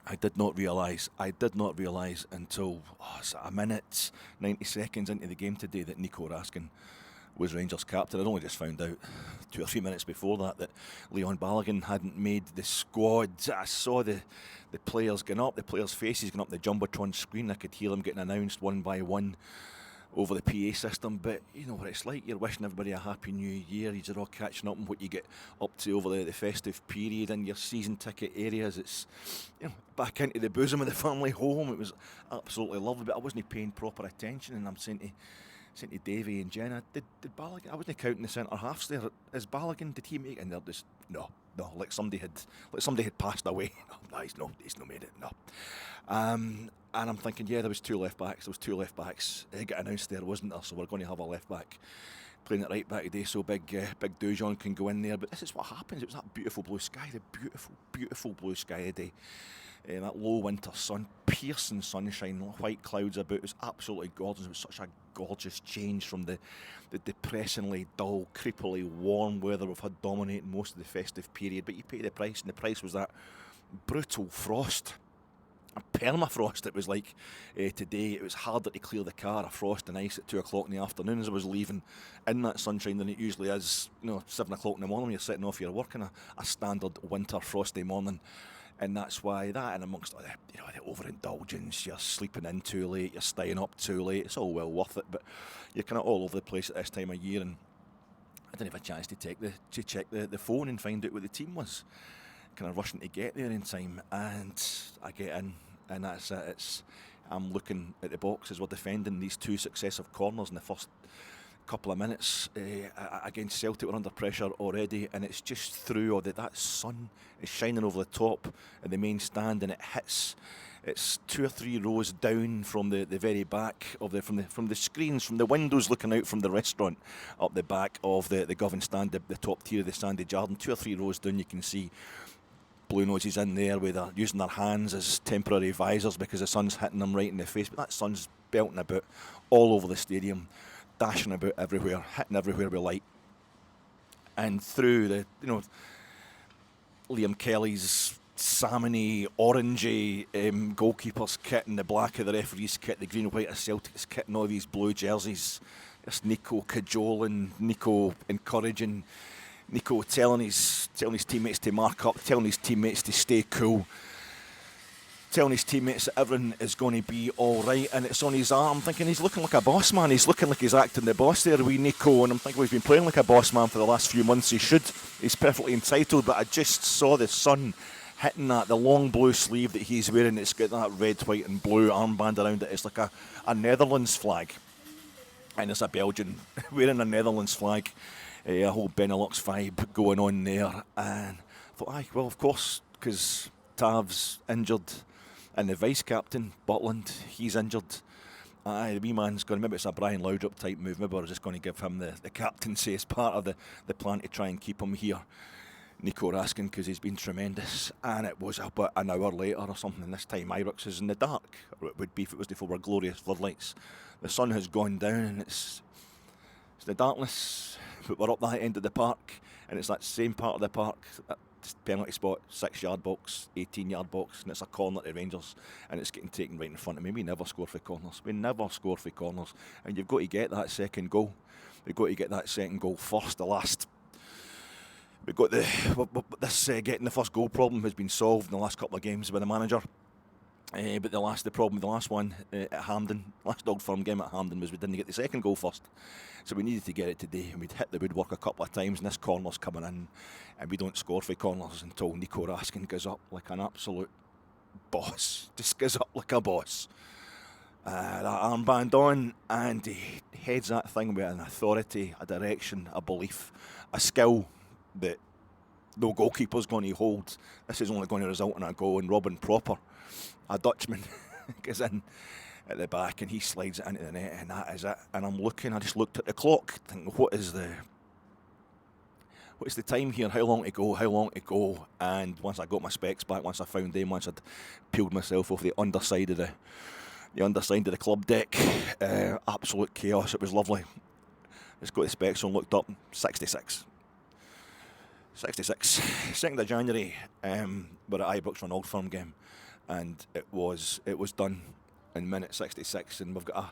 I did not realise until a minute, 90 seconds into the game today that Nico Raskin was Rangers captain. I'd only just found out 2 or 3 minutes before that Leon Balogun hadn't made the squad. I saw the players going up, the players' faces going up the Jumbotron screen. I could hear them getting announced one by one over the PA system, but you know what it's like. You're wishing everybody a happy new year. You're all catching up on what you get up to over the festive period in your season ticket areas. It's, you know, back into the bosom of the family home. It was absolutely lovely, but I wasn't paying proper attention, and I'm saying to Davey and Jenna, did Balogun, I wasn't counting the centre halves there. Is Balogun, did he make it? And they're just no, like somebody had passed away. No, he's not made it. No. And I'm thinking, yeah, there was two left backs. It got announced there, wasn't there? So we're going to have a left back playing it right back today, so big Dujon can go in there. But this is what happens. It was that beautiful blue sky, the beautiful blue sky today. That low winter sun, piercing sunshine, white clouds about. It was absolutely gorgeous. It was such a gorgeous change from the depressingly dull, creepily warm weather we've had dominating most of the festive period. But you pay the price, and the price was that brutal frost. A permafrost it was like today. It was harder to clear the car, a frost and ice at 2 o'clock in the afternoon as I was leaving in that sunshine than it usually is. 7 o'clock in the morning when you're setting off your work on a standard winter frosty morning. And that's why that, and amongst all the overindulgence, you're sleeping in too late, you're staying up too late, it's all well worth it, but you're kind of all over the place at this time of year, and I didn't have a chance to check the phone and find out what the team was. Kind of rushing to get there in time, and I get in, and that's it. I'm looking at the box as we're defending these two successive corners in the first couple of minutes against Celtic. We're under pressure already, and it's just through, or that sun is shining over the top of the main stand, and it hits. It's 2 or 3 rows down from the very back of from the screens, from the windows looking out from the restaurant up the back of the Govan stand, the top tier of the Sandy Jardin. 2 or 3 rows down, you can see Blue Noses in there with using their hands as temporary visors because the sun's hitting them right in the face. But that sun's belting about all over the stadium, dashing about everywhere, hitting everywhere with light. And through Liam Kelly's salmony, orangey goalkeeper's kit and the black of the referee's kit, the green and white of Celtic's kit and all these blue jerseys. Just Nico cajoling, Nico encouraging, Nico telling his teammates to mark up, telling his teammates to stay cool, telling his teammates that everything is going to be all right, and it's on his arm. I'm thinking he's looking like a boss man. He's looking like he's acting the boss there, wee Nico, and I'm thinking he's been playing like a boss man for the last few months. He should. He's perfectly entitled, but I just saw the sun hitting the long blue sleeve that he's wearing. It's got that red, white and blue armband around it. It's like a Netherlands flag, and it's a Belgian wearing a Netherlands flag. A whole Benelux vibe going on there, and I thought, well, of course, because Tav's injured, and the vice captain Butland, he's injured. The wee man's going. Maybe it's a Brian Laudrup type move. Maybe we're just going to give him the captaincy as part of the plan to try and keep him here, Nico Raskin, because he's been tremendous. And it was about an hour later or something, and this time Ibrox is in the dark. Or it would be if it was before glorious floodlights. The sun has gone down, and it's the darkness. But we're up that end of the park, and it's that same part of the park, that penalty spot, 6-yard box, 18-yard box, and it's a corner to Rangers, and it's getting taken right in front of me. We never score for corners. And you've got to get that second goal. We've got to get that second goal first. We've got getting the first goal problem has been solved in the last couple of games by the manager. But the last one at Hampden, last dog firm game at Hampden, was we didn't get the second goal first. So we needed to get it today, and we'd hit the woodwork a couple of times, and this corner's coming in, and we don't score for corners until Nico Raskin goes up like an absolute boss. Just goes up like a boss. That armband on, and he heads that thing with an authority, a direction, a belief, a skill that no goalkeeper's going to hold. This is only going to result in a goal, and Robin Proper, a Dutchman, goes in at the back, and he slides it into the net, and that is it. And I just looked at the clock, thinking, what's the time here? How long to go? And once I got my specs back, once I found them, once I'd peeled myself off the underside of the club deck, absolute chaos. It was lovely. Just got the specs on, looked up, 66. 2nd of January, we're at Ibrox for an Old Firm game, and it was done in minute 66, and we've got a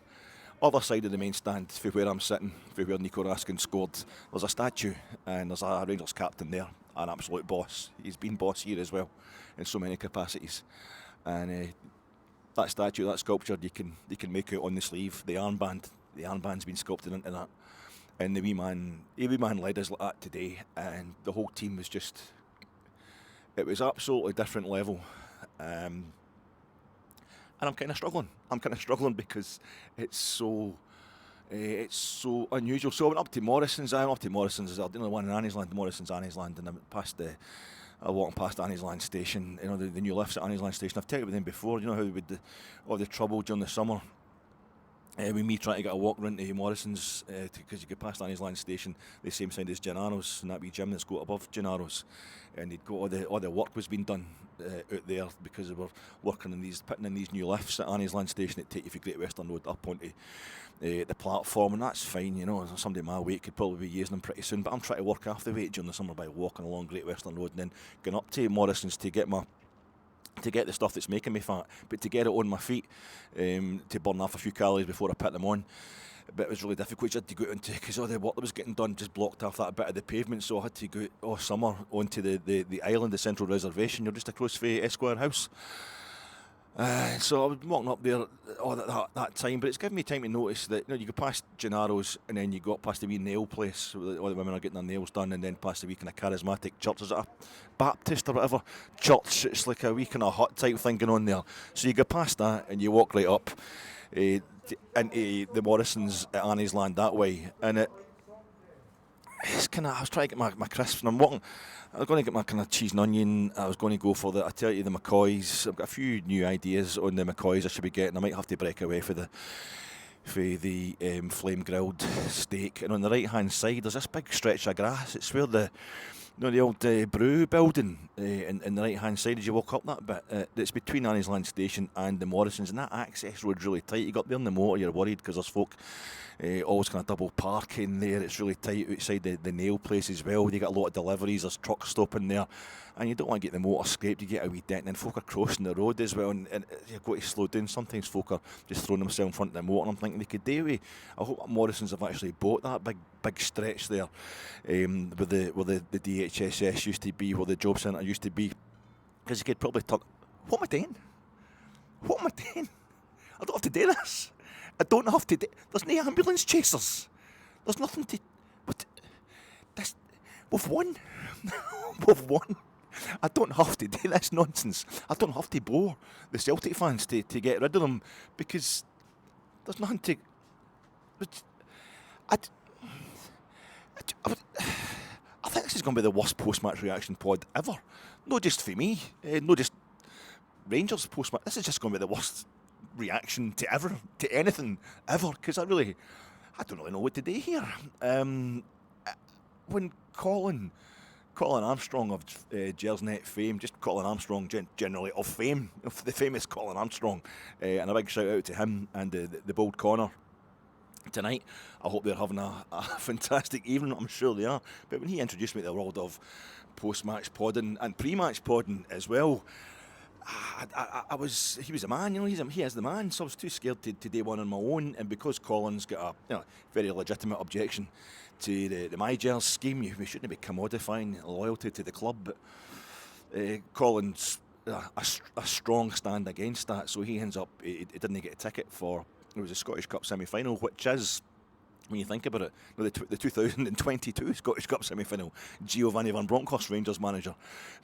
other side of the main stand for where I'm sitting, for where Nico Raskin scored. There's a statue, and there's a Rangers captain there, an absolute boss. He's been boss here as well, in so many capacities. And that statue, that sculpture, you can make out on the sleeve. The armband's been sculpted into that. And the wee man led us like that today, and the whole team was just, it was absolutely different level. And I'm kind of struggling because it's so unusual. So I went up to Morrison's. I went up to Morrison's. I did the one in Anniesland, Morrison's Anniesland, and I walked past Anniesland station. You know, the new lifts at Anniesland station. I've told you with them before. You know how with all the trouble during the summer. With me trying to get a walk round to Morrison's, because you get past Anniesland station, the same side as Gennaro's, and that wee gym that's got above Gennaro's, and they'd got all the work was being done out there because they were putting in these new lifts at Anniesland station that take you from Great Western Road up onto the platform, and that's fine, you know. Somebody my weight could probably be using them pretty soon, but I'm trying to work half the weight during the summer by walking along Great Western Road and then going up to Morrison's to get the stuff that's making me fat, but to get it on my feet, to burn off a few calories before I put them on. But it was really difficult. You had to go into, because all the work that was getting done just blocked off that bit of the pavement, so I had to go all summer onto the island, the Central Reservation. You're just across from Esquire House. So I was walking up there all that time, but it's given me time to notice that, you know, you go past Gennaro's and then you go up past the wee nail place where all the women are getting their nails done, and then past the wee kind of charismatic church. Is it a Baptist or whatever church? It's like a wee kind of hut type thing going on there. So you go past that and you walk right up into the Morrisons at Anniesland that way, and it's kind of, I was trying to get my crisps, and I was going to get my kind of cheese and onion. I was going to go for the McCoys. I've got a few new ideas on the McCoys I should be getting. I might have to break away for the flame grilled steak. And on the right hand side, there's this big stretch of grass. It's where the old brew building in the right hand side as you walk up that bit. It's between Anniesland station and the Morrisons, and that access road's really tight. You got there in the motor, you're worried because there's folk always kind of double parking there. It's really tight outside the nail place as well. You get a lot of deliveries, there's trucks stopping there, and you don't want to get the motor scraped. You get a wee dent, and then folk are crossing the road as well, and you've got to slow down. Sometimes folk are just throwing themselves in front of the motor, and I'm thinking they could do it. I hope Morrisons have actually bought that big stretch there, where the DHSS used to be, where the job centre used to be, because you could probably turn. What am I doing? I don't have to do this. I don't have to do. There's no ambulance chasers. There's nothing to. But this, we've won. We've won. I don't have to do this nonsense. I don't have to bore the Celtic fans to get rid of them, because there's nothing to. I think this is going to be the worst post-match reaction pod ever. Not just for me, not just Rangers post-match. This is just going to be the worst reaction to anything ever, because I don't really know what to do here. When Colin Armstrong of Gersnet fame, just Colin Armstrong generally of fame, of the famous Colin Armstrong, and a big shout out to him and the Bold Corner tonight. I hope they're having a fantastic evening. I'm sure they are. But when he introduced me to the world of post-match podding and pre-match podding as well, he was a man, you know. He is the man. So I was too scared to do one on my own. And because Colin's got a very legitimate objection to the MyGers scheme, we shouldn't be commodifying loyalty to the club. But Colin's a strong stand against that. So he ends up he didn't get a ticket for. It was a Scottish Cup semi-final, which is, when you think about it, the 2022 Scottish Cup semi-final, Giovanni Van Bronckhorst, Rangers manager,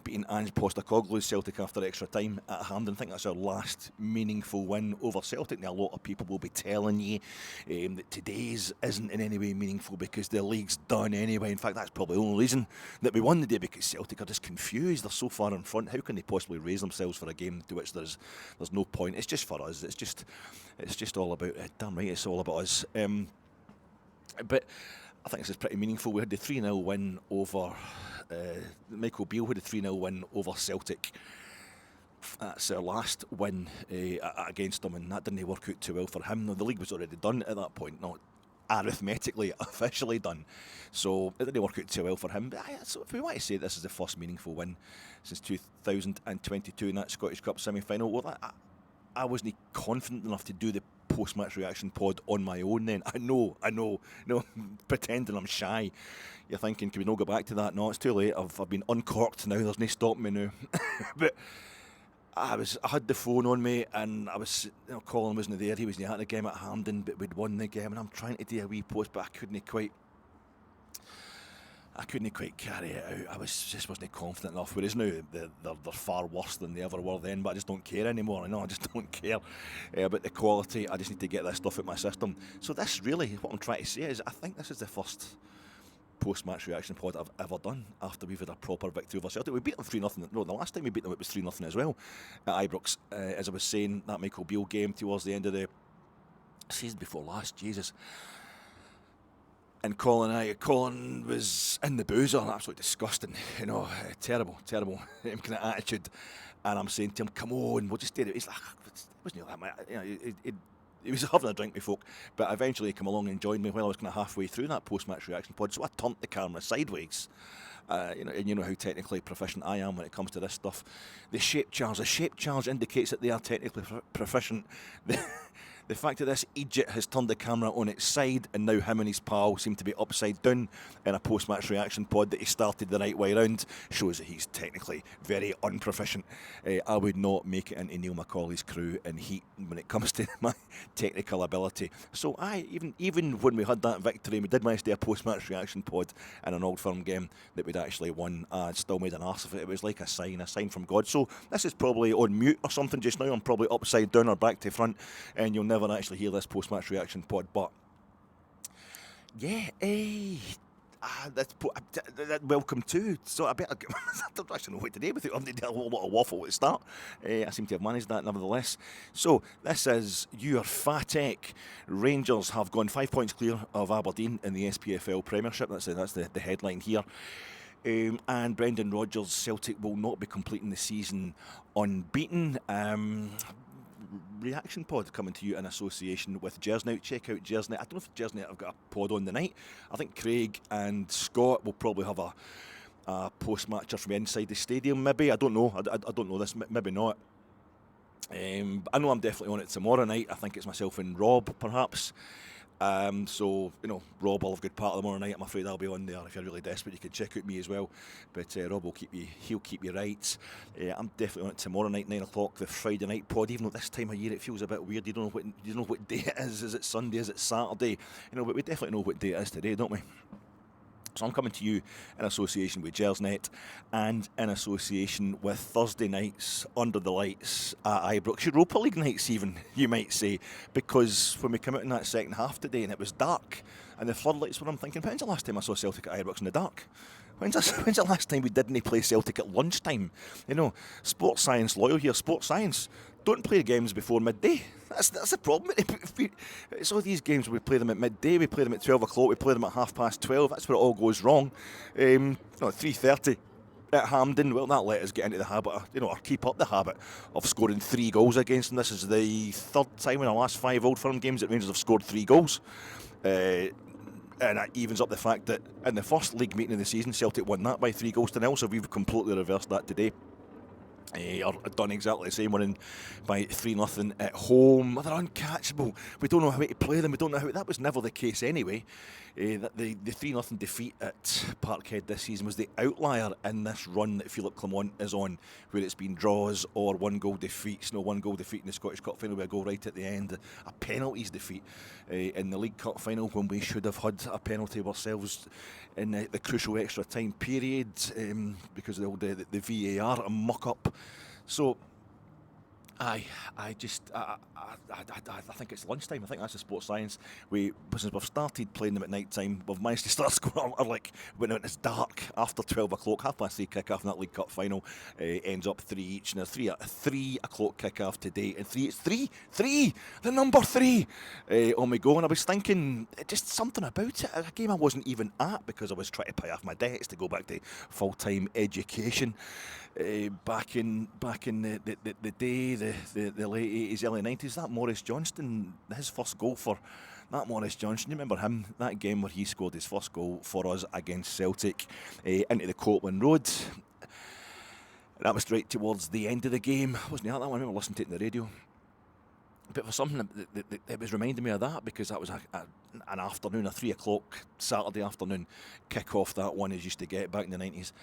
beating Ange Postecoglou's Celtic after extra time at Hampden. I think that's our last meaningful win over Celtic. Now, a lot of people will be telling you that today's isn't in any way meaningful because the league's done anyway. In fact, that's probably the only reason that we won the day, because Celtic are just confused. They're so far in front. How can they possibly raise themselves for a game to which there's no point? It's just for us. It's just all about it. Damn right, it's all about us. But I think this is pretty meaningful. We had the 3-0 win over Michael Beale had a 3-0 win over Celtic. That's our last win against them, and that didn't work out too well for him. No, the league was already done at that point. No, arithmetically officially done. So it didn't work out too well for him. But so if we want to say this is the first meaningful win since 2022 in that Scottish Cup semi-final, well, I wasn't confident enough to do the post-match reaction pod on my own then. I know, pretending I'm shy. You're thinking, can we not go back to that? No, it's too late. I've been uncorked now. There's no stopping me now. But I had the phone on me, and I was, Colin wasn't there. He wasn't at the game at Hampden, but we'd won the game, and I'm trying to do a wee post, but I couldn't quite carry it out. I just wasn't confident enough. Whereas now they're far worse than they ever were then, but I just don't care anymore. I just don't care about the quality. I just need to get this stuff out my system. So this really, what I'm trying to say is, I think this is the first post-match reaction pod I've ever done after we've had a proper victory over Celtic. We beat them 3-0. No, the last time we beat them it was 3-0 as well at Ibrox. As I was saying, that Michael Beale game towards the end of the season before last, Jesus. And Colin was in the boozer, absolutely disgusting, terrible kind of attitude. And I'm saying to him, come on, we'll just do it. He's like, it wasn't that much. He was having a drink with folk, but eventually he came along and joined me while I was kind of halfway through that post-match reaction pod. So I turned the camera sideways. And you know how technically proficient I am when it comes to this stuff. The shape charge indicates that they are technically proficient. The fact that this Egypt has turned the camera on its side and now him and his pal seem to be upside down in a post-match reaction pod that he started the right way round shows that he's technically very unproficient. I would not make it into Neil McCauley's crew in heat when it comes to my technical ability. So even when we had that victory, we did manage to do a post-match reaction pod in an Old Firm game that we'd actually won. I still made an arse of it. It was like a sign from God. So this is probably on mute or something just now. I'm probably upside down or back to front, and you'll never actually hear this post-match reaction pod. But yeah, that's welcome to. So I better I don't actually know what to do with it. I'm going to do a whole lot of waffle at the start. I seem to have managed that nevertheless. So this is your Fatek. Rangers have gone 5 points clear of Aberdeen in the SPFL Premiership. That's the headline here. And Brendan Rodgers' Celtic will not be completing the season unbeaten. Reaction pod coming to you in association with Jersnet. Check out Jersnet. I don't know if Jersnet have got a pod on the night. I think Craig and Scott will probably have a post-matcher from inside the stadium, maybe. I don't know. I don't know this. Maybe not. I know I'm definitely on it tomorrow night. I think it's myself and Rob, perhaps. So, Rob will have a good part of tomorrow night. I'm afraid I'll be on there. If you're really desperate, you can check out me as well. But Rob will he'll keep you right. I'm definitely on it tomorrow night, 9 o'clock, the Friday night pod. Even though this time of year it feels a bit weird. You don't know what day it is. Is it Sunday? Is it Saturday? But we definitely know what day it is today, don't we? So I'm coming to you in association with Jersnet and in association with Thursday nights under the lights at Ibrox. Europa League nights even, you might say, because when we came out in that second half today and it was dark and the floodlights were, I'm thinking, when's the last time I saw Celtic at Ibrox in the dark? When's the last time we didn't play Celtic at lunchtime? Sports science loyal here. Sports science, don't play games before midday. That's the problem. It's all these games where we play them at midday, we play them at 12 o'clock, we play them at 12:30. That's where it all goes wrong. 3:30 at Hampden. Well, that let us get into the habit, or keep up the habit of scoring 3 goals against them. This is the third time in the last 5 Old Firm games that Rangers have scored 3 goals. And that evens up the fact that in the first league meeting of the season, Celtic won that by 3-0, so we've completely reversed that today. Or done exactly the same. We're in by 3-0 at home. They're uncatchable. We don't know how to play them. We don't know how. That was never the case anyway. The 3-0 defeat at Parkhead this season was the outlier in this run that Philip Clement is on, where it's been draws or 1-goal defeats. 1-goal defeat in the Scottish Cup final with a goal right at the end. A penalties defeat in the League Cup final when we should have had a penalty ourselves in the crucial extra time period because of the VAR muck-up. So I think it's lunchtime. I think that's the sports science. Since we've started playing them at night time, we've managed to start scoring, when it's dark after 12 o'clock, 3:30 kick-off in that League Cup final, ends up 3 each. And a 3 o'clock kick-off today, and it's 3, the number 3 on we go. And I was thinking, just something about it, a game I wasn't even at because I was trying to pay off my debts to go back to full-time education. back in the day, the late 80s, early 90s. That Maurice Johnston, his first goal for that Maurice Johnston, you remember him? That game where he scored his first goal for us against Celtic into the Copeland Road. That was right towards the end of the game, wasn't it? That one I remember listening to it on the radio. But for something it was reminding me of that, because that was an afternoon, a 3 o'clock Saturday afternoon kick-off, that one as used to get back in the 90s.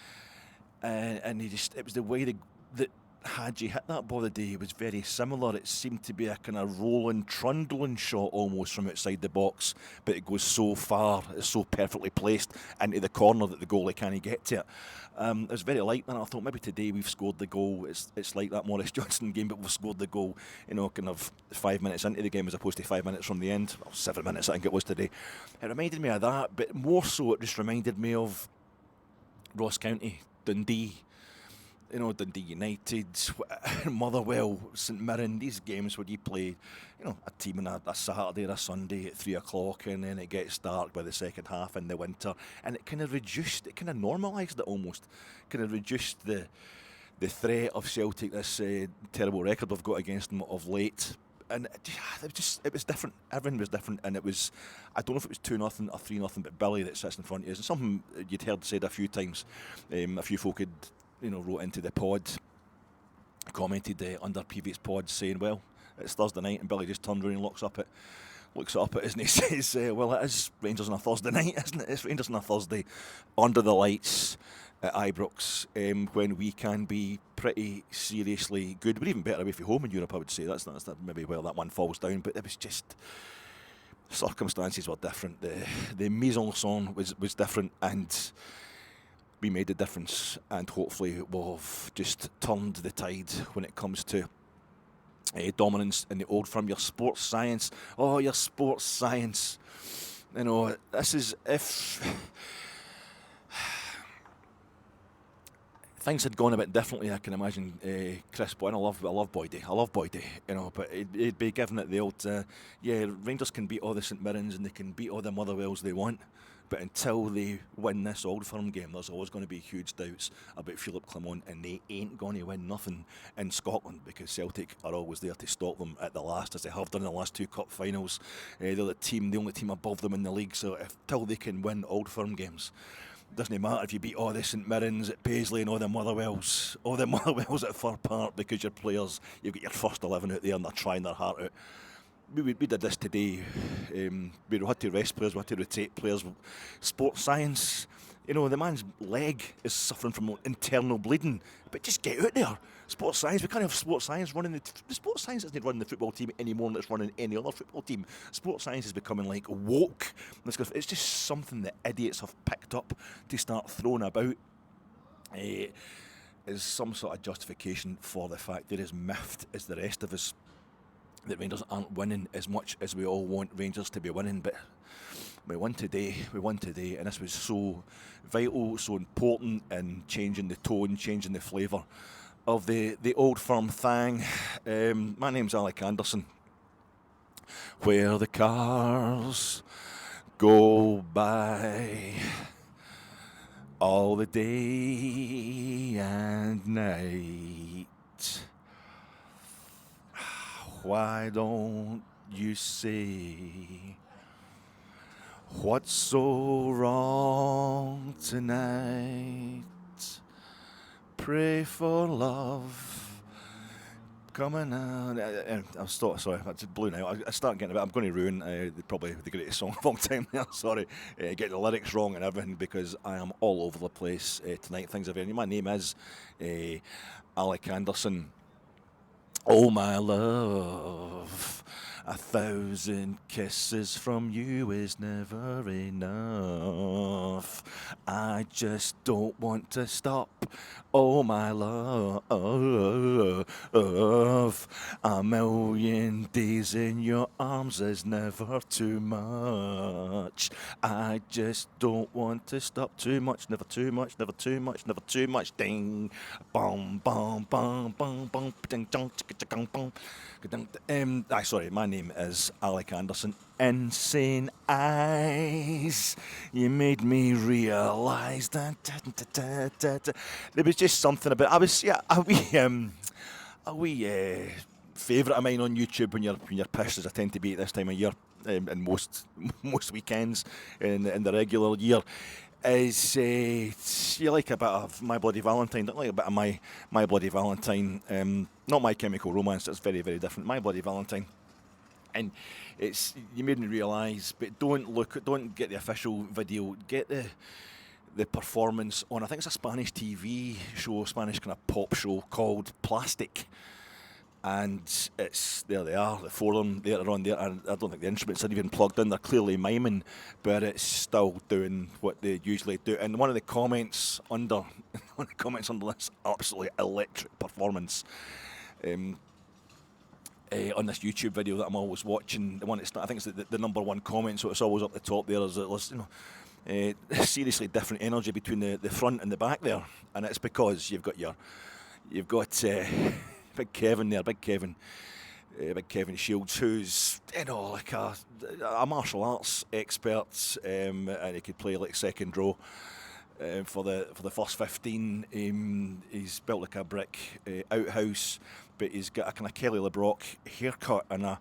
And it was the way that Hadji hit that ball the day was very similar. It seemed to be a kind of rolling, trundling shot almost from outside the box, but it goes so far, it's so perfectly placed into the corner that the goalie can't get to it. It was very like that. I thought maybe today we've scored the goal. It's like that Maurice Johnston game, but we've scored the goal, kind of 5 minutes into the game as opposed to 5 minutes from the end. Well, 7 minutes I think it was today. It reminded me of that, but more so it just reminded me of Ross County, Dundee, Dundee United, Motherwell, St Mirren, these games where you play, a team on a Saturday or a Sunday at 3 o'clock, and then it gets dark by the second half in the winter, and it kind of normalised it almost, kind of reduced the threat of Celtic, this terrible record we've got against them of late. And it was different. Everything was different, and it was, I don't know if it was 2-0 or 3-0, but Billy that sits in front of you, and something you'd heard said a few times. A few folk had, wrote into the pod, commented under previous pods saying, well, it's Thursday night, and Billy just turned around and looks up at us and he says, well, it is Rangers on a Thursday night, isn't it? It's Rangers on a Thursday under the lights at Ibrox, when we can be pretty seriously good. We're even better away from home in Europe, I would say. That's maybe where that one falls down, but it was just, circumstances were different. The mise en scène was different, and we made the difference, and hopefully we've just turned the tide when it comes to dominance in the Old Firm. Your sports science. Oh, your sports science. This is if things had gone a bit differently. I can imagine Chris Boyd. I love Boydie. But he'd be giving it the old, Rangers can beat all the St Mirrens and they can beat all the Motherwells they want, but until they win this Old Firm game, there's always going to be huge doubts about Philip Clement, and they ain't going to win nothing in Scotland, because Celtic are always there to stop them at the last, as they have done in the last 2 cup finals. They're the only team above them in the league, so till they can win Old Firm games, doesn't matter if you beat all the St Mirrens at Paisley and all the Motherwells at Fir Park, because your players, you've got your first 11 out there and they're trying their heart out. We did this today. We had to rest players, we had to rotate players. Sports science, the man's leg is suffering from internal bleeding, but just get out there. Sports science, we can't have sports science running the sports science isn't running the football team anymore than it's running any other football team. Sports science is becoming like woke. It's just something that idiots have picked up to start throwing about. Is some sort of justification for the fact they're as miffed as the rest of us that Rangers aren't winning as much as we all want Rangers to be winning. But we won today, and this was so vital, so important in changing the tone, changing the flavour of the Old Firm thing. My name's Alec Anderson. Where the cars go by all the day and night, why don't you say what's so wrong tonight? Pray for love coming out. I'm sorry, I just blew now. I start getting a bit. I'm going to ruin probably the greatest song of all time there. Sorry, get the lyrics wrong and everything, because I am all over the place tonight. Things are very. My name is Alec Anderson. Oh my love, 1,000 kisses from you is never enough. I just don't want to stop. Oh my love, a million days in your arms is never too much. I just don't want to stop. Too much, never too much, never too much, never too much. Ding, bum, bum, bum, bum, bum, ding, dong, chicka, chicka, bum. Sorry, my name is Alec Anderson. Insane eyes, you made me realise that there was just something about. I was a wee favourite of mine on YouTube when you're pissed, as I tend to be at this time of year, and most weekends in the regular year. Is you like a bit of My Bloody Valentine? Don't like a bit of My Bloody Valentine? Not My Chemical Romance. That's very, very different. My Bloody Valentine, and you made me realise. But don't get the official video. Get the performance on. I think it's a Spanish TV show, Spanish kind of pop show called Plastic. And it's there they are, the four of them there on there. And I don't think the instruments are even plugged in. They're clearly miming, but it's still doing what they usually do. And one of the comments under this absolutely electric performance on this YouTube video that I'm always watching, the one that's I think it's the number one comment, so it's always up the top there. There's seriously different energy between the front and the back there, and it's because you've got Big Kevin there, Big Kevin Shields, who's like a martial arts expert, and he could play like second row for the first 15. He's built like a brick outhouse, but he's got a kind of Kelly LeBrock haircut and a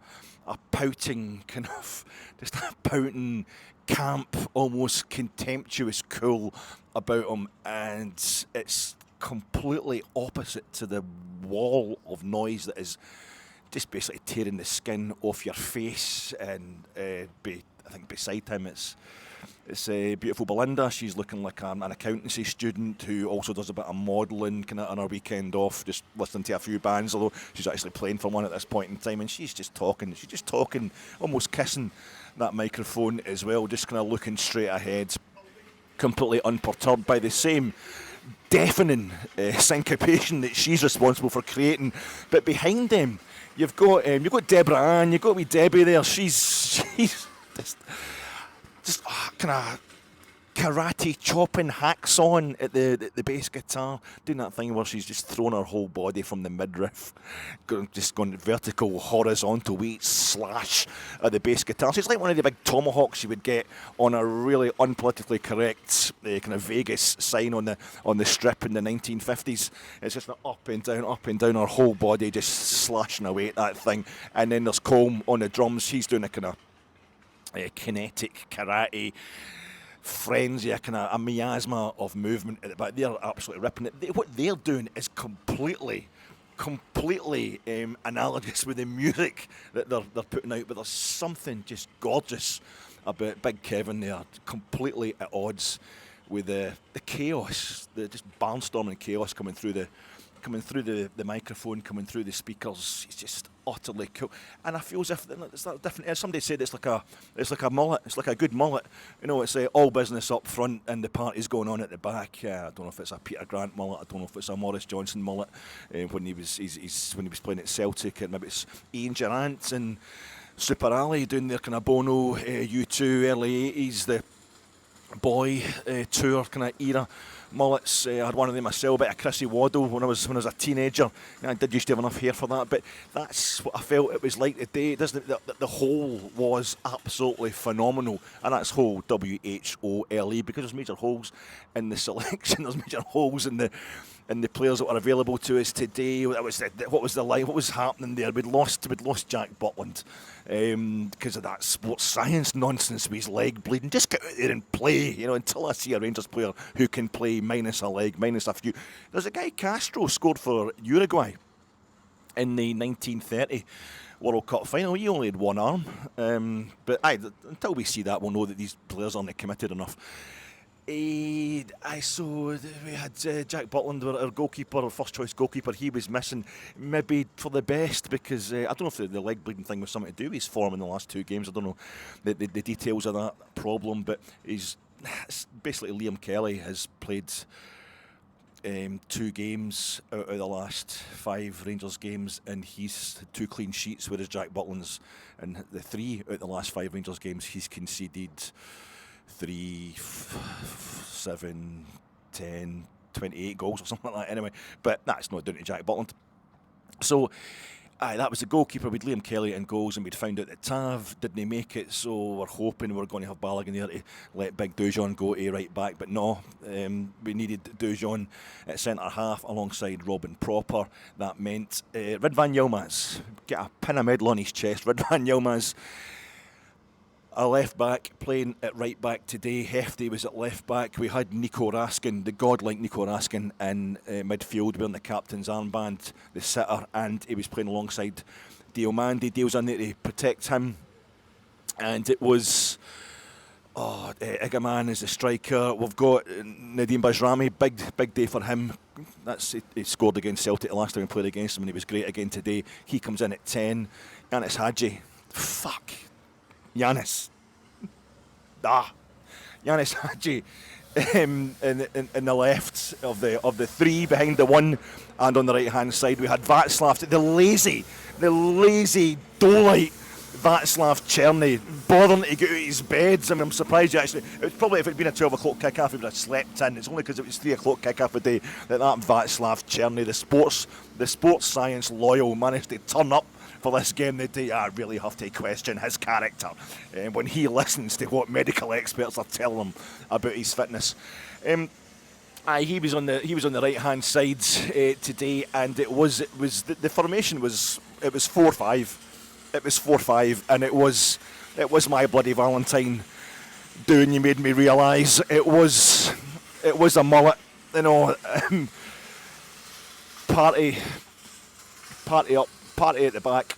pouting kind of just a pouting camp, almost contemptuous cool about him, and it's completely opposite to the wall of noise that is just basically tearing the skin off your face. And I think beside him it's beautiful Belinda. She's looking like an accountancy student who also does a bit of modelling kind of on her weekend off, just listening to a few bands, although she's actually playing for one at this point in time. And she's just talking, almost kissing that microphone as well, just kind of looking straight ahead, completely unperturbed by the same deafening syncopation that she's responsible for creating. But behind them, you've got Deborah Ann, you've got wee Debbie there. She's just kind of karate chopping hacks on at the bass guitar, doing that thing where she's just thrown her whole body from the midriff, just going vertical, horizontal wee slash at the bass guitar. So it's like one of the big tomahawks you would get on a really unpolitically correct kind of Vegas sign on the strip in the 1950s. It's just up and down, her whole body just slashing away at that thing. And then there's Colm on the drums. He's doing a kind of kinetic karate frenzy, a kind of a miasma of movement at the back. They're absolutely ripping it. What they're doing is completely analogous with the music that they're putting out, but there's something just gorgeous about Big Kevin there, completely at odds with the chaos, the just barnstorming chaos coming through the microphone, coming through the speakers. It's just utterly cool, and I feel as if it's that different. Somebody said it's like a mullet. It's like a good mullet. It's all business up front and the party's going on at the back. I don't know if it's a Peter Grant mullet. I don't know if it's a Maurice Johnson mullet when he was playing at Celtic, and maybe it's Ian Durrant and Super Ali doing their kind of Bono U2 early 80s, the boy tour kind of era mullets. I had one of them myself, a bit of Chrissy Waddle when I was a teenager. I did used to have enough hair for that, but that's what I felt it was like today. The whole was absolutely phenomenal, and that's whole WHOLE, because there's major holes in the selection. There's major holes in the players that were available to us today. What was the line? What was happening there? We'd lost Jack Butland because of that sports science nonsense with his leg bleeding. Just get out there and play, until I see a Rangers player who can play minus a leg, minus a few. There's a guy, Castro, scored for Uruguay in the 1930 World Cup final. He only had one arm, but until we see that, we'll know that these players aren't committed enough. We had Jack Butland, our goalkeeper, our first choice goalkeeper. He was missing, maybe for the best, because I don't know if the leg bleeding thing was something to do with his form in the last two games. I don't know the details of that problem, but it's basically Liam Kelly has played 2 games out of the last 5 Rangers games, and he's had 2 clean sheets, whereas Jack Butland's in the 3 out of the last 5 Rangers games he's conceded 3, 7, 10, 28 goals or something like that anyway. But that's not down to Jack Butland. So Aye, that was the goalkeeper. We'd Liam Kelly in goals, and we'd found out that Tav didn't make it, so we're hoping we're going to have Balogun there to let Big Dujon go to right back. But no, we needed Dujon at centre half alongside Robin Proper. That meant Ridvan Yilmaz get a pin a medal on his chest. Ridvan Yilmaz, a left back, playing at right back today. Hefty was at left back. We had Nico Raskin, the godlike Nico Raskin, in midfield wearing the captain's armband, the sitter, and he was playing alongside Diomande. Deals in there to protect him, and it was Igaman is the striker. We've got Nadeem Bajrami, big day for him. He scored against Celtic the last time we played against him, and he was great again today. He comes in at 10. Yanis Hadji, fuck. Yanis Hadji in the left of the three, behind the one, and on the right hand side we had Václav, the lazy doe-like Václav Cherny, bothering to get out of his bed. I mean, I'm surprised you actually. It was probably, if it had been a 12 o'clock kick-off, he would have slept in. It's only because it was 3 o'clock kick-off a day that Václav Cherny, the sports science loyal, managed to turn up for this game today. I really have to question his character when he listens to what medical experts are telling him about his fitness. He was on the right hand side today, and the formation was 4-5. It was 4-5, and it was my Bloody Valentine doing. You made me realise it was a mullet, you know. Party up. Party at the back,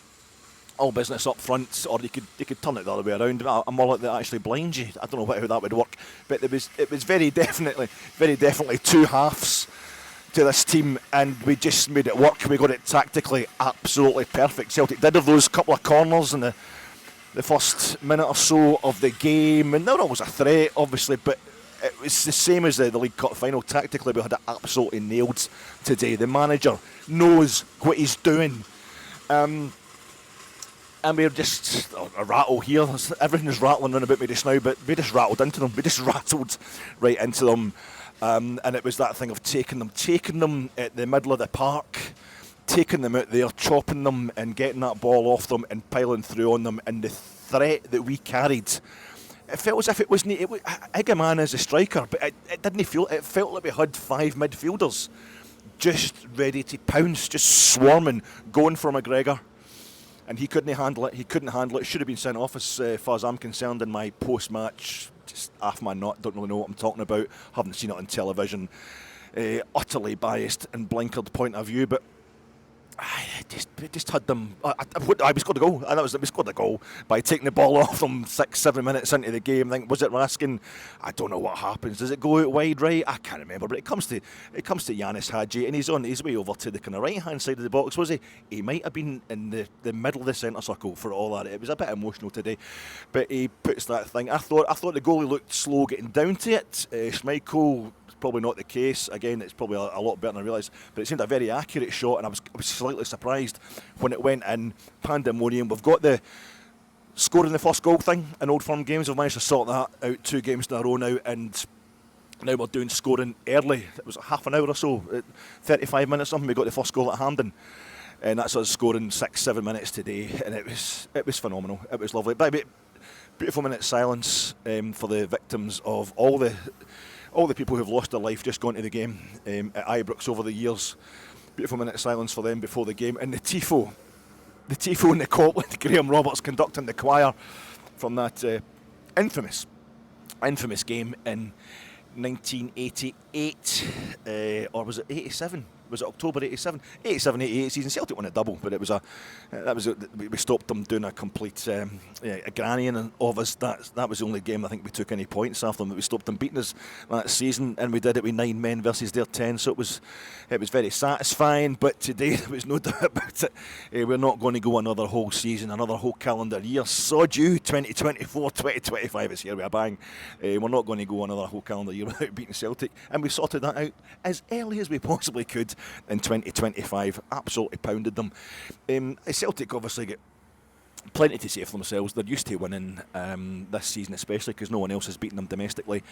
all business up front, or you could turn it the other way around. A mullet that actually blinds you. I don't know how that would work, but it was very definitely two halves to this team, and we just made it work. We got it tactically absolutely perfect. Celtic did have those couple of corners in the first minute or so of the game, and they were always a threat, obviously, but it was the same as the League Cup final. Tactically, we had it absolutely nailed today. The manager knows what he's doing. And we're just a rattle here. Everything's rattling around about me just now, but we just rattled into them. We just rattled right into them. And it was that thing of taking them at the middle of the park, taking them out there, chopping them and getting that ball off them and piling through on them. And the threat that we carried, it felt as if it wasn't. Igaman is a striker, but it didn't feel. It felt like we had 5 midfielders just ready to pounce, just swarming, going for McGregor. And he couldn't handle it. Should have been sent off as far as I'm concerned in my post-match. Just off my nut, don't really know what I'm talking about. Haven't seen it on television. Utterly biased and blinkered point of view, but I just had them. We scored a goal, and we scored a goal by taking the ball off them 6-7 minutes into the game. I think, was it Raskin? I don't know what happens. Does it go out wide right? I can't remember. But it comes to Yanis Hadji, and he's on his way over to the kind of right hand side of the box. Was he? He might have been in the middle of the centre circle for all that. It was a bit emotional today, but he puts that thing. I thought the goalie looked slow getting down to it. Schmeichel. Probably not the case. Again, it's probably a lot better than I realised, but it seemed a very accurate shot, and I was slightly surprised when it went in. Pandemonium. We've got the scoring the first goal thing in Old Firm games. We've managed to sort that out 2 games in a row now, and now we're doing scoring early. It was half an hour or so, 35 minutes something. We got the first goal at Hampden, and that's us scoring 6-7 minutes today, and it was phenomenal. It was lovely. But beautiful minute silence for the victims of all the people who've lost their life just going to the game at Ibrox over the years. Beautiful minute of silence for them before the game. And the tifo in the Copland, Graham Roberts conducting the choir from that infamous game in 1988, or was it 87? Was it October 87? 87-88 season. Celtic won a double, but we stopped them doing a complete a grannying of us. That was the only game I think we took any points after them. That we stopped them beating us that season, and we did it with 9 men versus their 10. So it was very satisfying. But today there was no doubt about it. We're not going to go another whole season, another whole calendar year. Sod you, 2024, 2025 is here with a bang. We're not going to go another whole calendar year without beating Celtic, and we sorted that out as early as we possibly could. In 2025, absolutely pounded them. Celtic obviously get plenty to say for themselves. They're used to winning this season, especially because no one else has beaten them domestically.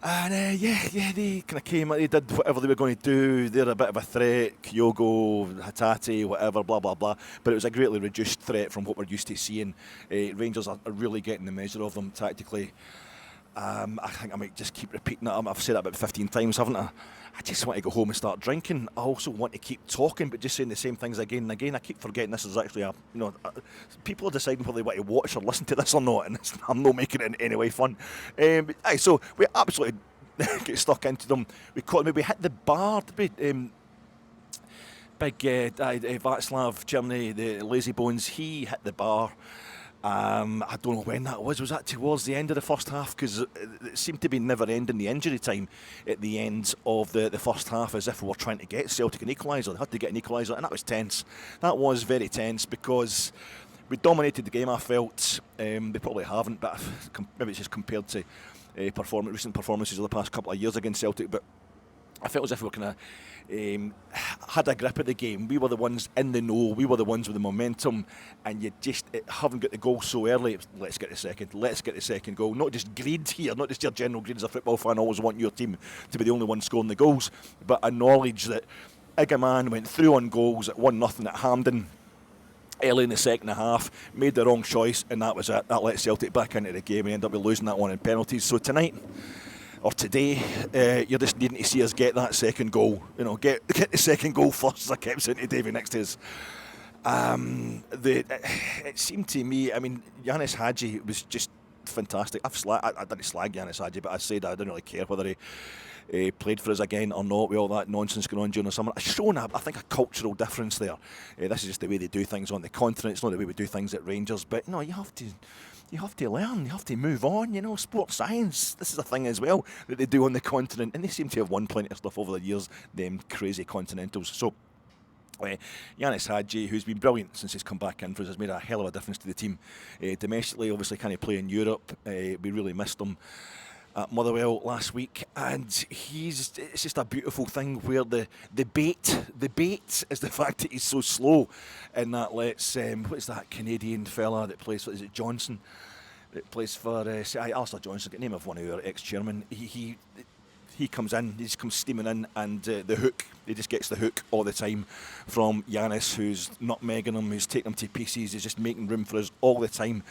And they kind of came. They did whatever they were going to do. They're a bit of a threat. Kyogo, Hatate, whatever, blah blah blah. But it was a greatly reduced threat from what we're used to seeing. Rangers are really getting the measure of them tactically. I think I might just keep repeating that. I've said that about 15 times, haven't I? I just want to go home and start drinking. I also want to keep talking, but just saying the same things again and again. I keep forgetting this is actually people are deciding whether they want to watch or listen to this or not, and I'm not making it in any way fun. So we absolutely get stuck into them. We hit the bar. Big Václav Germany, the lazy bones. He hit the bar. I don't know when that was. Was that towards the end of the first half? Because it seemed to be never ending the injury time at the end of the first half, as if we were trying to get Celtic an equaliser. They had to get an equaliser, and that was tense. That was very tense because we dominated the game, I felt. They probably haven't, but maybe it's just compared to recent performances of the past couple of years against Celtic. But I felt as if we were kind of had a grip of the game. We were the ones in the know. We were the ones with the momentum, and you just haven't got the goal so early. Let's get the second goal. Not just greed here, not just your general greed as a football fan. Always want your team to be the only one scoring the goals, but acknowledge that Igaman went through on goals at 1-0 at Hampden early in the second half, made the wrong choice, and that was it. That let Celtic back into the game and ended up with losing that one in penalties. So tonight, or today, you're just needing to see us get that second goal. Get the second goal first, as I kept saying to Davy next to us. It seemed to me, Yanis Hadji was just fantastic. I didn't slag Yanis Hadji, but I said I didn't really care whether he played for us again or not with all that nonsense going on during the summer. It's shown, I think, a cultural difference there. This is just the way they do things on the continent. It's not the way we do things at Rangers. But no, you have to learn, you have to move on, sports science. This is a thing as well that they do on the continent, and they seem to have won plenty of stuff over the years, them crazy continentals. So, Yanis Hadji, who's been brilliant since he's come back in for us, has made a hell of a difference to the team. Domestically, obviously, can't play in Europe. We really missed him at Motherwell last week, and it's just a beautiful thing where the bait is the fact that he's so slow, and that lets what is that Canadian fella that plays for, is it Johnson, that plays for Alistair Johnson, the name of one of our ex-chairmen. He comes in, he just comes steaming in, and the hook, he just gets the hook all the time from Yanis, who's nutmegging him, who's taking him to pieces, he's just making room for us all the time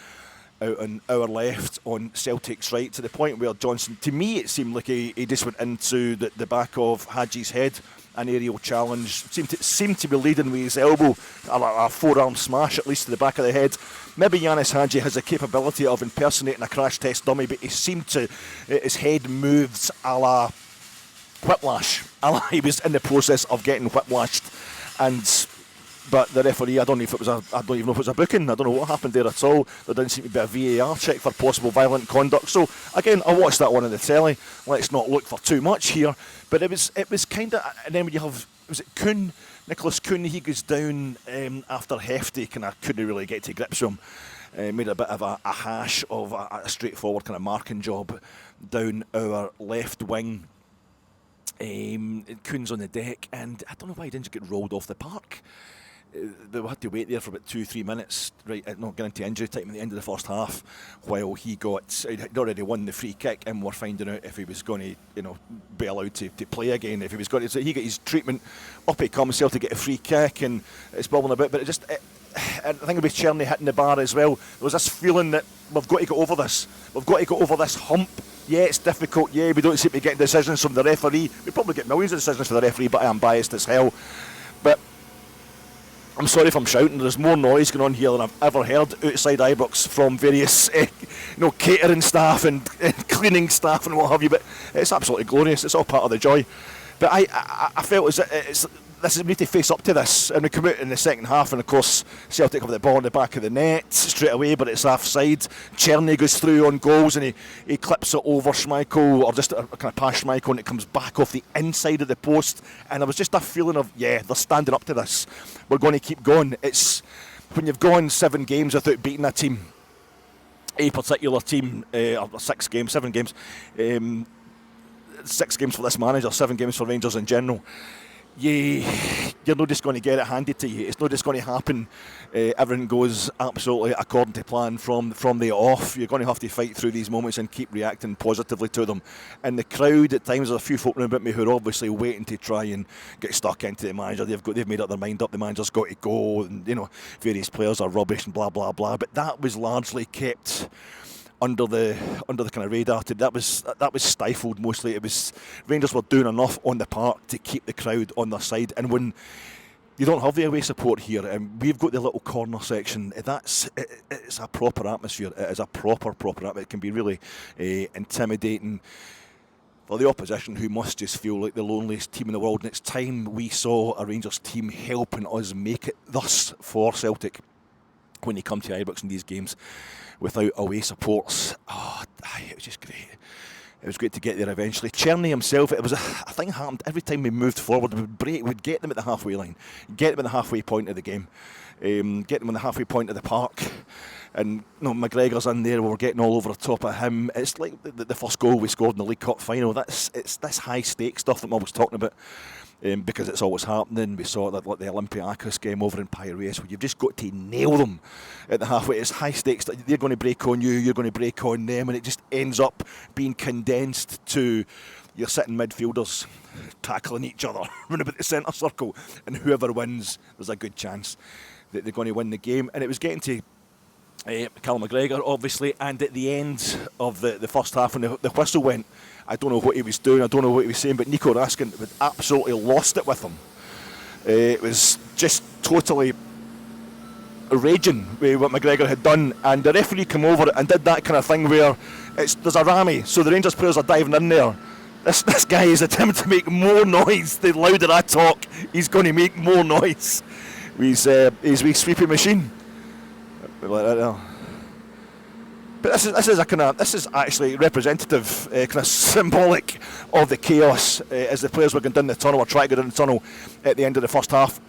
out on our left, on Celtic's right, to the point where Johnson, to me it seemed like he just went into the back of Hadji's head, an aerial challenge, seemed to be leading with his elbow, a forearm smash at least to the back of the head. Maybe Yanis Hadji has the capability of impersonating a crash test dummy, but he seemed to, his head moves a la whiplash, he was in the process of getting whiplashed, but the referee, I don't even know if it was a booking. I don't know what happened there at all. There didn't seem to be a VAR check for possible violent conduct. So again, I watched that one on the telly. Let's not look for too much here. But it was kind of, and then when you have, was it Kuhn, Nicholas Kuhn? He goes down after Hefty kind of couldn't really get to grips with him. Made a bit of a hash of a straightforward kind of marking job down our left wing. Kuhn's on the deck, and I don't know why he didn't get rolled off the park. They had to wait there for about 2-3 minutes, right, not getting into injury time at the end of the first half, while he'd already won the free kick, and we're finding out if he was going to, be allowed to play again. If he was going to, so he got his treatment, up he comes, Celtic get a free kick, and it's bubbling a bit. But I think it was Cherney hitting the bar as well. There was this feeling that we've got to get over this. We've got to get over this hump. Yeah, it's difficult. Yeah, we don't seem to be getting decisions from the referee. We probably get millions of decisions from the referee, but I am biased as hell. But I'm sorry if I'm shouting. There's more noise going on here than I've ever heard outside Ibrox from various catering staff and cleaning staff and what have you. But it's absolutely glorious. It's all part of the joy. But I felt we need to face up to this, and we come out in the second half, and of course Celtic have the ball in the back of the net straight away, but it's offside. Cherney goes through on goals, and he clips it over Schmeichel, or just kind of past Schmeichel, and it comes back off the inside of the post, and there was just a feeling of, they're standing up to this, we're going to keep going. It's when you've gone 7 games without beating a team, a particular team, or 6 games, 7 games, 6 games for this manager, 7 games for Rangers in general, you're not just going to get it handed to you. It's not just going to happen. Everything goes absolutely according to plan from the off. You're going to have to fight through these moments and keep reacting positively to them. And the crowd, at times, there's a few folk around about me who are obviously waiting to try and get stuck into the manager. They've made up their mind up. The manager's got to go, and various players are rubbish and blah blah blah. But that was largely kept under the kind of radar. That was stifled mostly. It was Rangers were doing enough on the park to keep the crowd on their side. And when you don't have the away support here, and we've got the little corner section, it's a proper atmosphere. It is a proper atmosphere. It can be really intimidating for the opposition, who must just feel like the loneliest team in the world. And it's time we saw a Rangers team helping us make it thus for Celtic when they come to Ibrox in these games without away supports. It was just great. It was great to get there eventually. Czerny himself, it was a thing happened every time we moved forward. We'd get them at the halfway line, get them at the halfway point of the game, get them on the halfway point of the park. And McGregor's in there, we were getting all over the top of him. It's like the first goal we scored in the League Cup final. It's this high stakes stuff that I'm always talking about. Because it's always happening. We saw that like the Olympiacos game over in Piraeus, where you've just got to nail them at the halfway. It's high stakes. They're going to break on you, you're going to break on them, and it just ends up being condensed to your sitting midfielders tackling each other round about the centre circle, and whoever wins, there's a good chance that they're going to win the game. And it was getting to Callum McGregor, obviously, and at the end of the first half, when the whistle went, I don't know what he was doing, I don't know what he was saying, but Nico Raskin had absolutely lost it with him. It was just totally raging with what McGregor had done, and the referee came over and did that kind of thing where there's a rammy, so the Rangers players are diving in there. This guy is attempting to make more noise. The louder I talk, he's going to make more noise. He's wee sweeping machine. But this is actually representative, kind of symbolic of the chaos as the players were going down the tunnel, or trying to go down the tunnel at the end of the first half.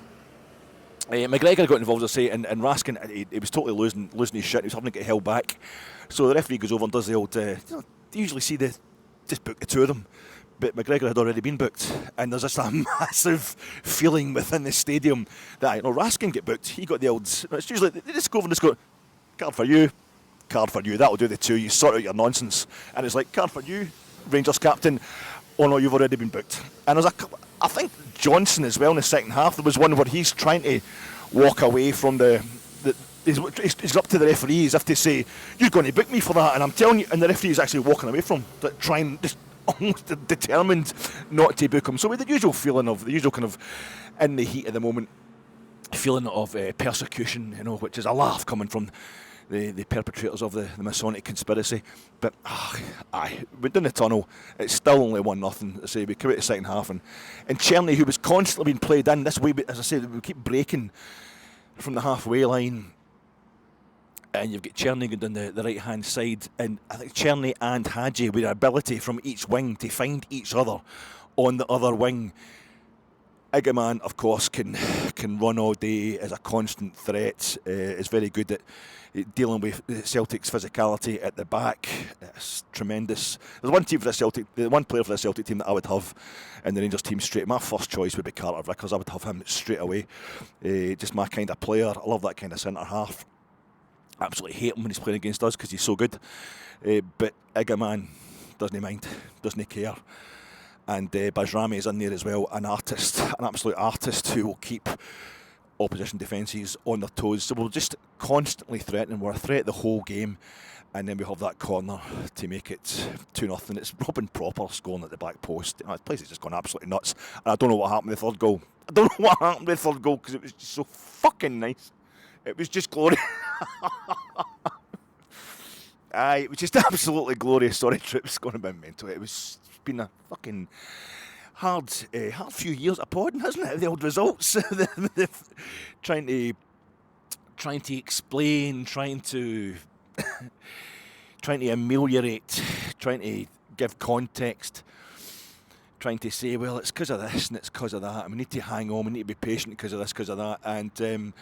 McGregor got involved, as I say, and Raskin, he was totally losing his shit. He was having to get held back. So the referee goes over and does the old, you usually see just book the two of them. But McGregor had already been booked, and there's just a massive feeling within the stadium that Raskin get booked. He got the old. It's usually they just go over and just go, card for you, that'll do the two. You sort out your nonsense, and it's like, card for you, Rangers captain. Oh no, you've already been booked. And there's I think Johnson as well in the second half. There was one where he's trying to walk away from he's up to the referee as if to say, you're going to book me for that, and I'm telling you, and the referee is actually walking away from him, trying just almost determined not to book him. So with the usual feeling of the usual kind of in the heat of the moment feeling of persecution, which is a laugh coming from the perpetrators of the Masonic conspiracy. But we're down the tunnel. It's still only 1-0. Say we come out the second half, and Czerny, who was constantly being played in this way, as I say, we keep breaking from the halfway line. And you've got Czerny going down the right-hand side, and I think Czerny and Hadji, with an ability from each wing to find each other on the other wing. Igaman, of course, can run all day as a constant threat. Is very good at dealing with Celtic's physicality at the back. It's tremendous. There's one player for the Celtic team that I would have in the Rangers team straight. My first choice would be Carter Vickers. I would have him straight away. Just my kind of player. I love that kind of centre half. Absolutely hate him when he's playing against us because he's so good. But Igaman doesn't mind, doesn't care. And Bajrami is in there as well, an absolute artist who will keep opposition defences on their toes. So we'll just constantly threatening. We're a threat the whole game. And then we have that corner to make it 2-0. It's Robin Proper scoring at the back post. The place has just gone absolutely nuts. And I don't know what happened with the third goal. Because it was just so fucking nice. It was just glorious. It was just absolutely glorious. Sorry, Trips, going a bit mental. It's been a fucking hard few years of podding, hasn't it? The old results, trying to explain, trying to ameliorate, trying to give context, trying to say, well, it's because of this and it's because of that, and we need to hang on, we need to be patient because of this, because of that, and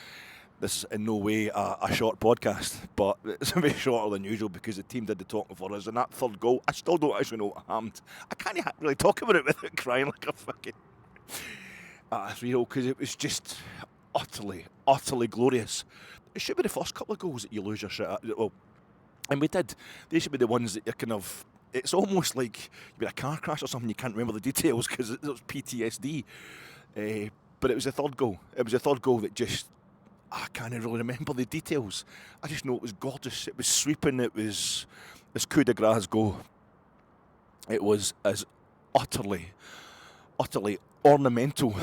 this is in no way a short podcast, but it's a bit shorter than usual because the team did the talking for us. And that third goal, I still don't actually know what happened. I can't really talk about it without crying like a fucking... at a 3-0 because it was just utterly glorious. It should be the first couple of goals that you lose your shit at. Well, and we did. They should be the ones that you're kind of... It's almost like you've been a car crash or something, you can't remember the details because it was PTSD. But it was the third goal. It was the third goal that just... I can't really remember the details. I just know it was gorgeous. It was sweeping. It was as coup de grace go. It was as utterly ornamental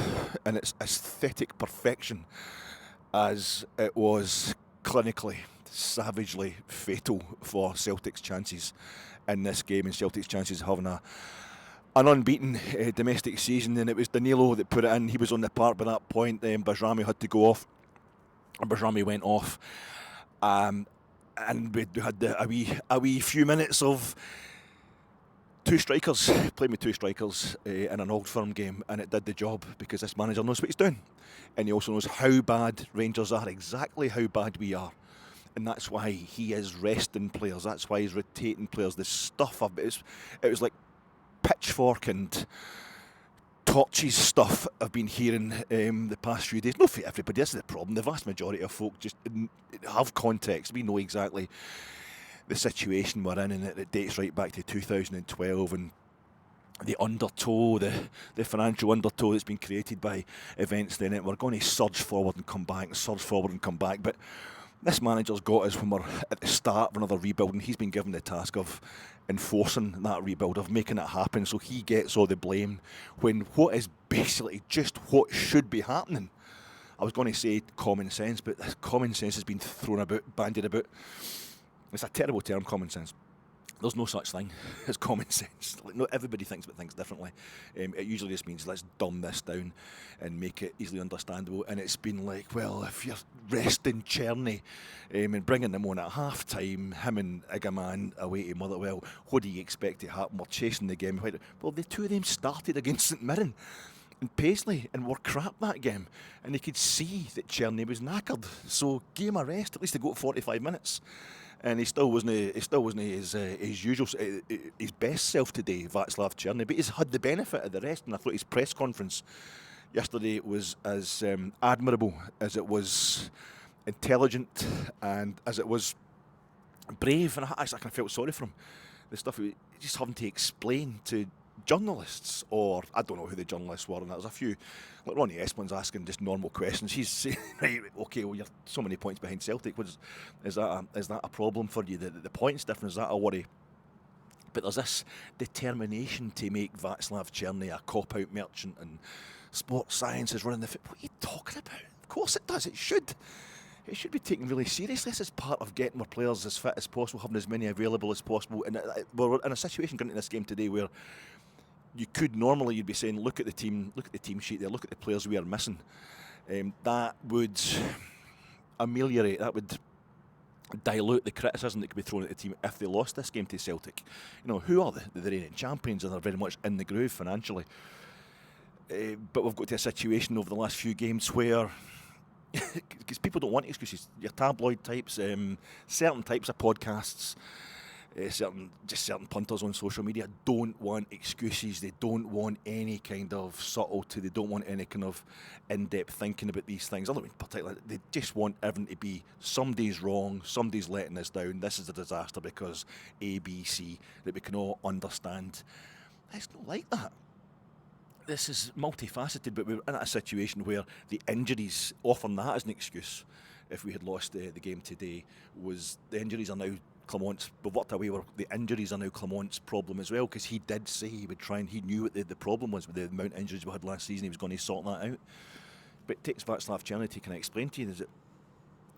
in its aesthetic perfection as it was clinically, savagely fatal for Celtic's chances in this game, and Celtic's chances of having an unbeaten domestic season. And it was Danilo that put it in. He was on the park by that point. Bajrami had to go off. Bajrami went off, and we had a wee few minutes of two strikers, playing with two strikers in an Old Firm game, and it did the job because this manager knows what he's doing, and he also knows how bad Rangers are, exactly how bad we are, and that's why he is resting players, that's why he's rotating players. The stuff it was like pitchfork and torches stuff I've been hearing the past few days. Not for everybody, this is the problem. The vast majority of folk just have context. We know exactly the situation we're in, and it dates right back to 2012, and the undertow, the financial undertow that's been created by events then. We're going to surge forward and come back, but this manager's got us when we're at the start of another rebuild, and he's been given the task of enforcing that rebuild, of making it happen, so he gets all the blame when what is basically just what should be happening. I was going to say common sense, but common sense has been thrown about, bandied about. It's a terrible term, common sense. There's no such thing as common sense. Not everybody thinks about things differently. It usually just means let's dumb this down and make it easily understandable. And it's been like, well, if you're resting Czerny and bringing them on at half time, him and Igaman away to Motherwell, what do you expect to happen? We're chasing the game. Well, the two of them started against St Mirren and Paisley and were crap that game. And they could see that Czerny was knackered. So give him a rest, at least to go 45 minutes. And he still wasn't his usual, his best self today, Václav Czerny. But he's had the benefit of the rest, and I thought his press conference yesterday was as admirable as it was intelligent and as it was brave. And I actually kind of felt sorry for him. The stuff he just having to explain to journalists, or I don't know who the journalists were, and there was a few, like Ronnie Esplund's asking just normal questions. He's saying, right, okay, well, you're so many points behind Celtic. Is that a problem for you? The points difference, is that a worry? But there's this determination to make Václav Czerny a cop-out merchant, and sports science is running the... What are you talking about? Of course it does, it should. It should be taken really seriously. This is part of getting our players as fit as possible, having as many available as possible. And we're in a situation going into this game today where you'd be saying, look at the team sheet there, look at the players we are missing. That would ameliorate, that would dilute the criticism that could be thrown at the team if they lost this game to Celtic. You know, who are the reigning champions, and they're very much in the groove financially. But we've got to a situation over the last few games where, because people don't want excuses, your tabloid types, certain types of podcasts, certain punters on social media don't want excuses. They don't want any kind of subtlety. They don't want any kind of in-depth thinking about these things. I don't mean particularly. They just want everything to be somebody's wrong, somebody's letting us down. This is a disaster because A, B, C, that we can all understand. It's not like that. This is multifaceted, but we're in a situation where the injuries, offering that as an excuse, if we had lost the game today, was the injuries are now Clement's. We've worked away where the injuries are now Clement's problem as well, because he did say he would try, and he knew what the problem was with the amount of injuries we had last season. He was going to sort that out. But it takes Václav Czerny to kind of explain to you that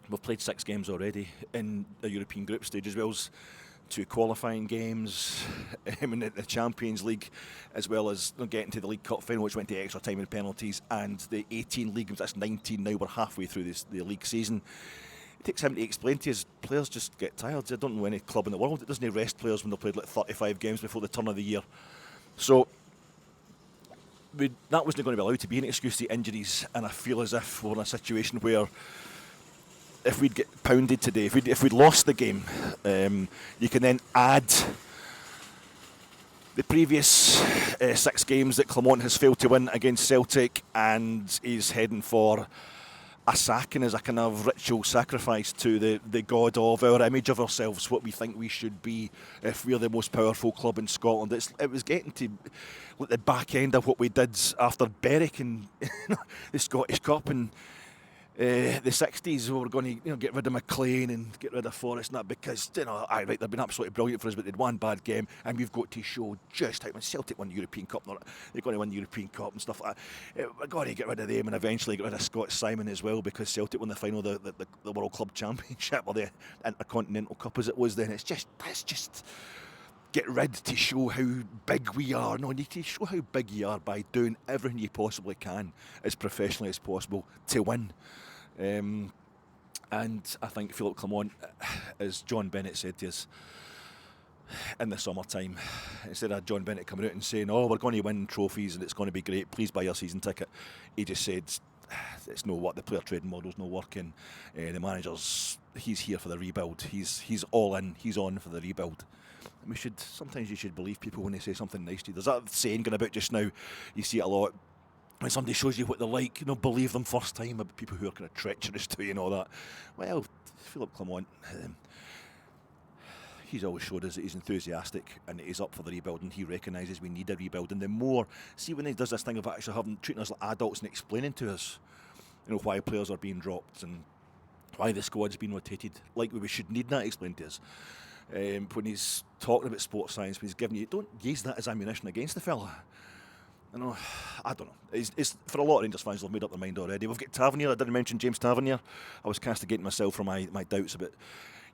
we've played 6 games already in a European group stage, as well as 2 qualifying games in the Champions League, as well as getting to the League Cup final, which went to extra time and penalties, and the 18 league games. That's 19 now. We're halfway through the league season. It takes him to explain to his players just get tired. I don't know any club in the world that doesn't rest players when they've played like 35 games before the turn of the year. So that wasn't going to be allowed to be an excuse to injuries, and I feel as if we're in a situation where if we'd get pounded today, if we'd lost the game, you can then add the previous 6 games that Clermont has failed to win against Celtic, and he's heading for a sacking as a kind of ritual sacrifice to the god of our image of ourselves, what we think we should be if we're the most powerful club in Scotland. It was getting to the back end of what we did after Berwick and the Scottish Cup and the 60s. We were going to get rid of McLean and get rid of Forrest and that, because right, they've been absolutely brilliant for us, but they'd one bad game, and we've got to show just how when Celtic won the European Cup, they're going to win the European Cup and stuff like that. We've got to get rid of them and eventually get rid of Scott Simon as well, because Celtic won the final of the World Club Championship, or the Intercontinental Cup as it was then. It's just get rid to show how big we are. No, you need to show how big you are by doing everything you possibly can as professionally as possible to win. And I think Philip Clermont, as John Bennett said to us in the summertime, instead of John Bennett coming out and saying, "Oh, we're going to win trophies and it's going to be great, please buy your season ticket," he just said, "It's no what the player trading model's no working. The manager's he's here for the rebuild. He's all in. He's on for the rebuild." And sometimes you should believe people when they say something nice to you. There's that saying going about just now. You see it a lot. When somebody shows you what they're like, believe them first time, about people who are kind of treacherous to you and all that. Well, Philip Clermont, he's always showed us that he's enthusiastic and that he's up for the rebuilding. He recognises we need a rebuild, and the more, see when he does this thing of actually treating us like adults and explaining to us, why players are being dropped and why the squad's been rotated, like we should need that explained to us. When he's talking about sports science, when he's giving you, don't use that as ammunition against the fella. I don't know. It's for a lot of Rangers fans, they've made up their mind already. We've got Tavernier. I didn't mention James Tavernier. I was castigating myself for my doubts about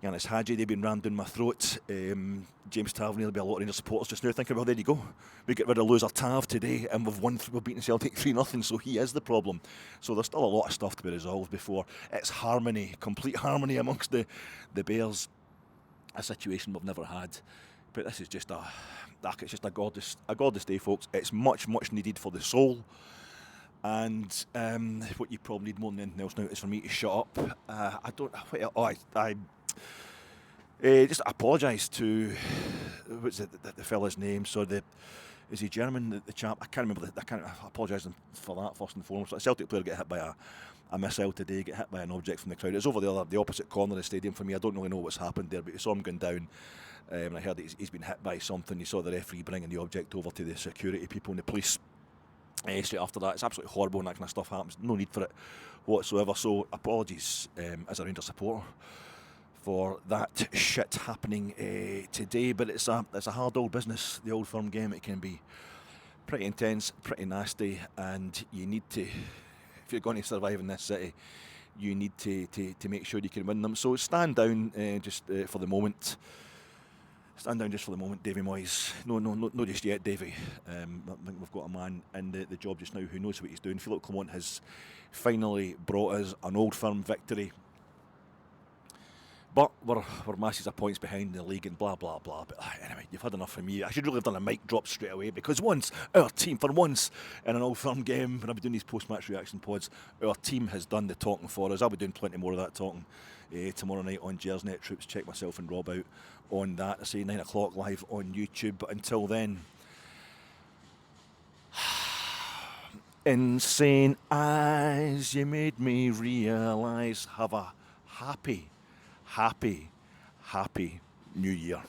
Yanis Hadji. They've been rammed down my throat. James Tavernier, there'll be a lot of Rangers supporters just now thinking, well, there you go. We get rid of loser Tav today, and we've beaten Celtic 3-0, so he is the problem. So there's still a lot of stuff to be resolved before it's harmony, complete harmony amongst the Bears. A situation we've never had. But this is just it's just a gorgeous day, folks. It's much, much needed for the soul. And what you probably need more than anything else now is for me to shut up. I just apologise to what's the fella's name? So is he German? The chap, I can't remember. I apologise for that first and foremost. A Celtic player get hit by a missile today, get hit by an object from the crowd. It's over the opposite corner of the stadium for me. I don't really know what's happened there, but you saw him going down. And I heard that he's been hit by something. You saw the referee bringing the object over to the security people and the police straight after that. It's absolutely horrible when that kind of stuff happens. No need for it whatsoever. So apologies as a Rangers supporter for that shit happening today. But it's a hard old business, the Old Firm game. It can be pretty intense, pretty nasty, and you need to, if you're going to survive in this city, you need to make sure you can win them. So stand down just for the moment. Stand down just for the moment, Davy Moyes. No, just yet, Davy. I think we've got a man in the job just now who knows what he's doing. Philip Clermont has finally brought us an Old Firm victory. But we're masses of points behind in the league and blah, blah, blah. But anyway, you've had enough from me. I should really have done a mic drop straight away, because our team, for once, in an Old Firm game, when I've been doing these post-match reaction pods, our team has done the talking for us. I'll be doing plenty more of that talking tomorrow night on Gersnet Troops. Check myself and Rob out on that. I say 9 o'clock live on YouTube. But until then, insane eyes, you made me realise. Have a happy New Year.